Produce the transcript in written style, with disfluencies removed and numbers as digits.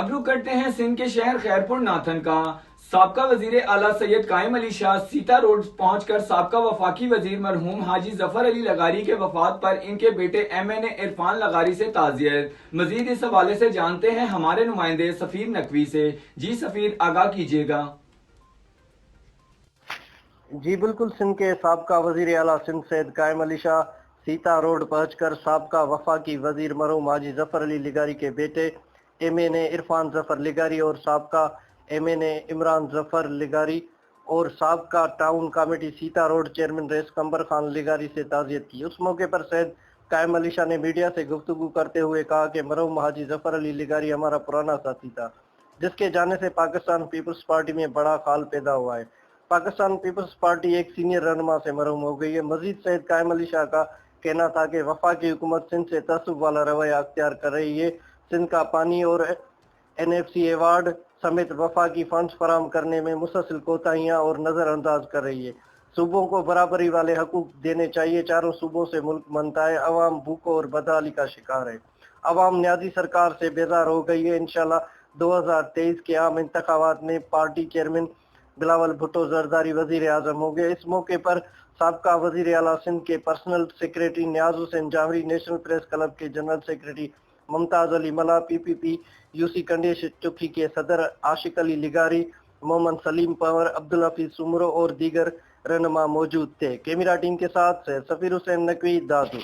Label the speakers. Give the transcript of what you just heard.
Speaker 1: اب رخ کرتے ہیں سندھ کے شہر خیرپور ناتھن کا۔ سابقہ وزیر اعلیٰ سید قائم علی شاہ سیتا روڈ پہنچ کر سابقہ وفاقی وزیر مرحوم حاجی ظفر علی لغاری کے وفات پر ان کے بیٹے MNA عرفان لغاری سے تعزیت۔ مزید اس حوالے سے جانتے ہیں ہمارے نمائندے سفیر نقوی سے۔ جی سفیر، آگاہ کیجیے گا۔
Speaker 2: جی بالکل، سندھ کے سابقہ وزیر اعلیٰ سندھ سید قائم علی شاہ سیتا روڈ پہنچ کر سابقہ وفاقی وزیر مرحوم حاجی ظفر علی لغاری کے بیٹے MNA عرفان ظفر لغاری اور سابقہ MNA عمران ظفر لغاری اور سابقہ ٹاؤن کمیٹی سیتا روڈ چیئرمین رئیس قمبر خان لغاری سے تعزیت کی۔ اس موقع پر سید قائم علی شاہ نے میڈیا سے گفتگو کرتے ہوئے کہا کہ مرحوم حاجی ظفر علی لغاری ہمارا پرانا ساتھی تھا، جس کے جانے سے پاکستان پیپلز پارٹی میں بڑا خال پیدا ہوا ہے۔ پاکستان پیپلز پارٹی ایک سینئر رہنما سے محروم ہو گئی ہے۔ مزید سید قائم علی شاہ کا کہنا تھا کہ وفاقی حکومت سندھ سے تعصب والا رویہ اختیار کر رہی ہے۔ سندھ کا پانی اور NFC ایوارڈ سمیت وفاقی فنڈز فراہم کرنے میں مسلسل کوتاہیاں اور نظر انداز کر رہی ہے۔ صوبوں کو برابری والے حقوق دینے چاہیے۔ چاروں صوبوں سے ملک بنتا ہے، عوام بھوک اور بدحالی کا شکار ہے۔ عوام نیازی سرکار سے بیزار ہو گئی ہے۔ انشاءاللہ 2023 کے عام انتخابات میں پارٹی چیئرمین بلاول بھٹو زرداری وزیر اعظم ہوں گے۔ اس موقع پر سابقہ وزیر اعلیٰ سندھ کے پرسنل سیکریٹری نیاز حسین جامری، نیشنل پریس کلب کے جنرل سیکریٹری ممتاز علی ملا، PPP UC کنڈی چکی کے صدر عاشق علی لغاری، محمد سلیم پنور، عبدالحفیظ سمرو اور دیگر رہنما موجود تھے۔ کیمرہ ٹیم کے ساتھ سفیر حسین نقوی، دادو۔